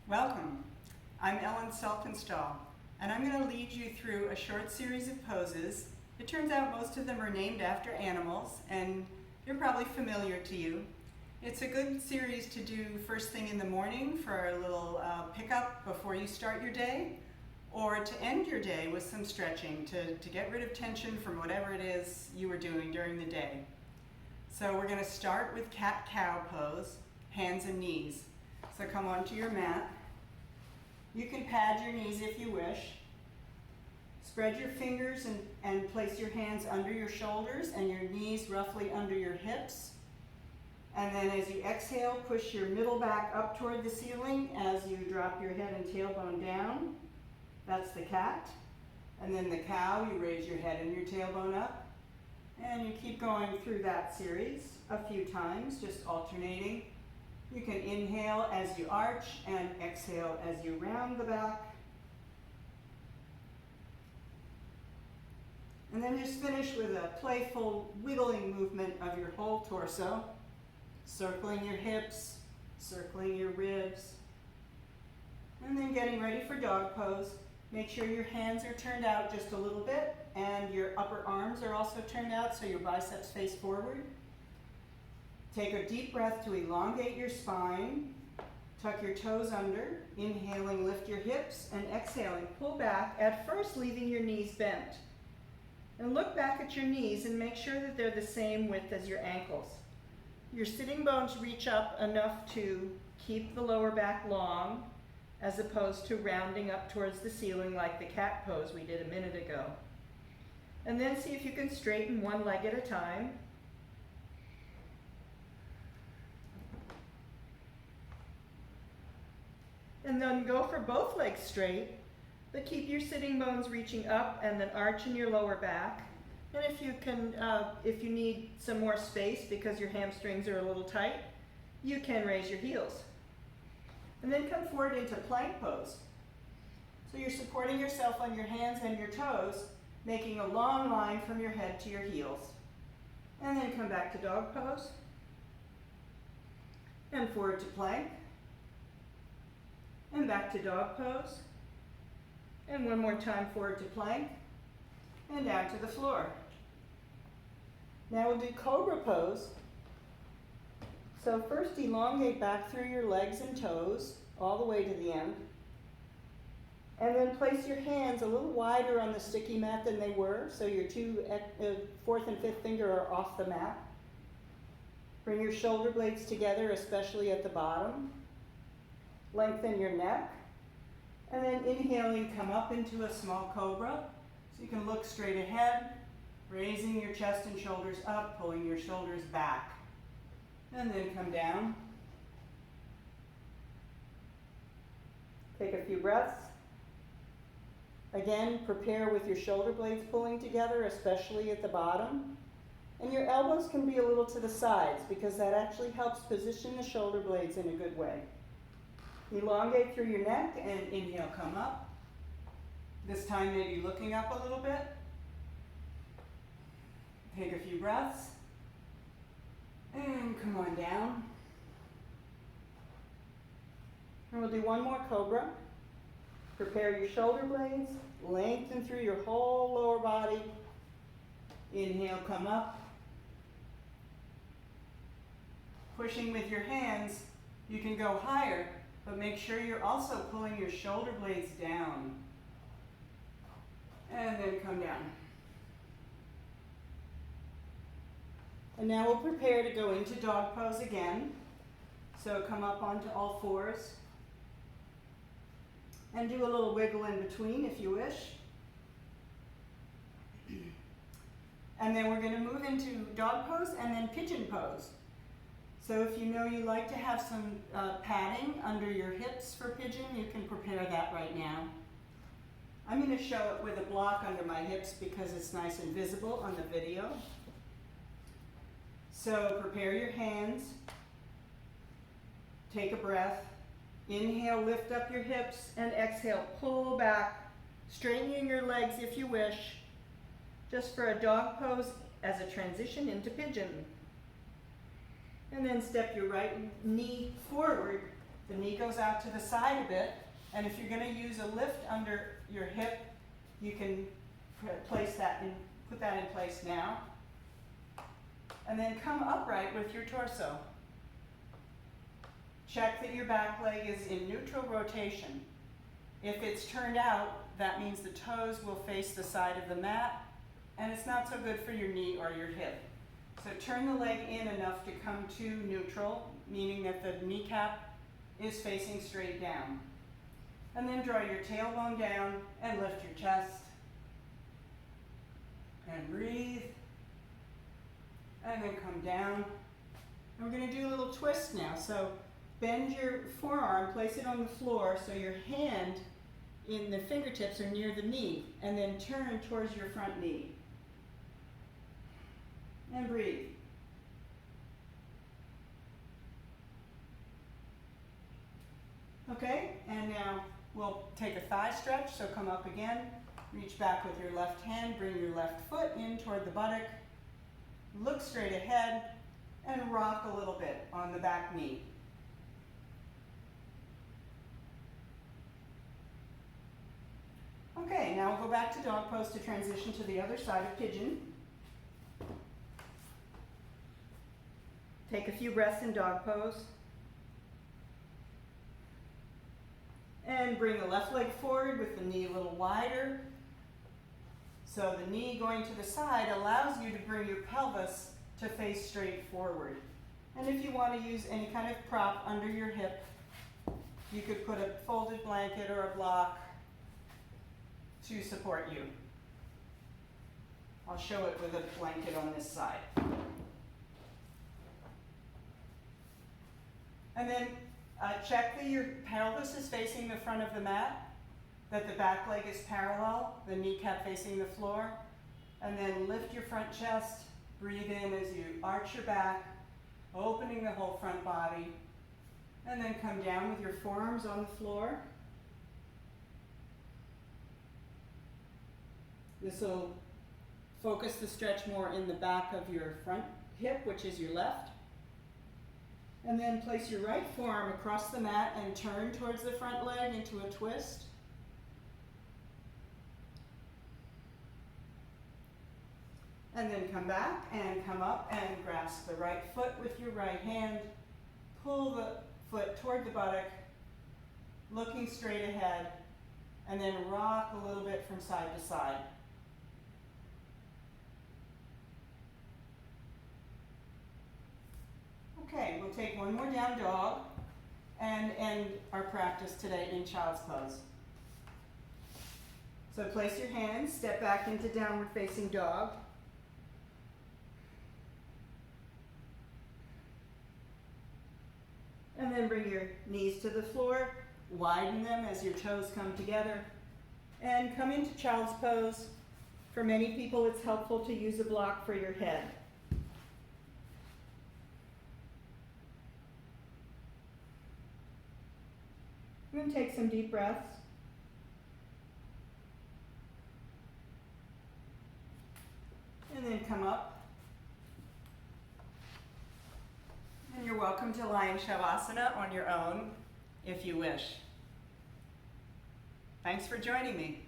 Welcome. I'm Ellen Saltonstall, and I'm going to lead you through a short series of poses. It turns out most of them are named after animals, and they're probably familiar to you. It's a good series to do first thing in the morning for a little pickup before you start your day, or to end your day with some stretching to get rid of tension from whatever it is you were doing during the day. So we're going to start with cat-cow pose, hands and knees. So come onto your mat. You can pad your knees if you wish. Spread your fingers and place your hands under your shoulders and your knees roughly under your hips. And then as you exhale, push your middle back up toward the ceiling as you drop your head and tailbone down. That's the cat. And then the cow, you raise your head and your tailbone up. And you keep going through that series a few times, just alternating. You can inhale as you arch and exhale as you round the back. And then just finish with a playful wiggling movement of your whole torso, circling your hips, circling your ribs. And then getting ready for dog pose. Make sure your hands are turned out just a little bit and your upper arms are also turned out so your biceps face forward. Take a deep breath to elongate your spine. Tuck your toes under. Inhaling, lift your hips, and exhaling, pull back, at first leaving your knees bent. And look back at your knees and make sure that they're the same width as your ankles. Your sitting bones reach up enough to keep the lower back long, as opposed to rounding up towards the ceiling like the cat pose we did a minute ago. And then see if you can straighten one leg at a time. And then go for both legs straight, but keep your sitting bones reaching up and then arch in your lower back. And if you can, if you need some more space because your hamstrings are a little tight, you can raise your heels. And then come forward into plank pose. So you're supporting yourself on your hands and your toes, making a long line from your head to your heels. And then come back to dog pose. And forward to plank. And back to dog pose. And one more time forward to plank. And down to the floor. Now we'll do Cobra Pose. So first elongate back through your legs and toes, all the way to the end. And then place your hands a little wider on the sticky mat than they were, so your fourth and fifth finger are off the mat. Bring your shoulder blades together, especially at the bottom. Lengthen your neck. And then inhaling, come up into a small cobra. So you can look straight ahead, raising your chest and shoulders up, pulling your shoulders back. And then come down. Take a few breaths. Again, prepare with your shoulder blades pulling together, especially at the bottom. And your elbows can be a little to the sides because that actually helps position the shoulder blades in a good way. Elongate through your neck and inhale, come up. This time maybe looking up a little bit. Take a few breaths. And come on down. And we'll do one more cobra. Prepare your shoulder blades. Lengthen through your whole lower body. Inhale, come up. Pushing with your hands, you can go higher, but make sure you're also pulling your shoulder blades down. And then come down. And now we'll prepare to go into dog pose again. So come up onto all fours. And do a little wiggle in between if you wish. And then we're going to move into dog pose and then pigeon pose. So if you know you like to have some padding under your hips for pigeon, you can prepare that right now. I'm going to show it with a block under my hips because it's nice and visible on the video. So prepare your hands. Take a breath. Inhale, lift up your hips, and exhale, pull back, straightening your legs if you wish, just for a dog pose as a transition into pigeon. And then step your right knee forward The knee goes out to the side a bit, and if you're going to use a lift under your hip, you can put that in place now. And then come upright with your torso. Check that your back leg is in neutral rotation. If it's turned out, that means the toes will face the side of the mat, and it's not so good for your knee or your hip. So turn the leg in enough to come to neutral, meaning that the kneecap is facing straight down. And then draw your tailbone down and lift your chest. And breathe. And then come down. And we're going to do a little twist now. So bend your forearm, place it on the floor so your hand in the fingertips are near the knee, and then turn towards your front knee. And breathe. Okay, and now we'll take a thigh stretch, so come up again, reach back with your left hand, bring your left foot in toward the buttock, look straight ahead, and rock a little bit on the back knee. Okay, now we'll go back to dog pose to transition to the other side of pigeon. Take a few breaths in dog pose. And bring the left leg forward with the knee a little wider. So the knee going to the side allows you to bring your pelvis to face straight forward. And if you want to use any kind of prop under your hip, you could put a folded blanket or a block to support you. I'll show it with a blanket on this side. And then check that your pelvis is facing the front of the mat, that the back leg is parallel, the kneecap facing the floor, and then lift your front chest, breathe in as you arch your back, opening the whole front body, and then come down with your forearms on the floor. This will focus the stretch more in the back of your front hip, which is your left. And then place your right forearm across the mat and turn towards the front leg into a twist. And then come back and come up and grasp the right foot with your right hand. Pull the foot toward the buttock, looking straight ahead, and then rock a little bit from side to side. Okay, we'll take one more down dog and end our practice today in child's pose. So place your hands, step back into downward facing dog. And then bring your knees to the floor, widen them as your toes come together, and come into child's pose. For many people, it's helpful to use a block for your head. And then take some deep breaths. And then come up. And you're welcome to lie in Shavasana on your own if you wish. Thanks for joining me.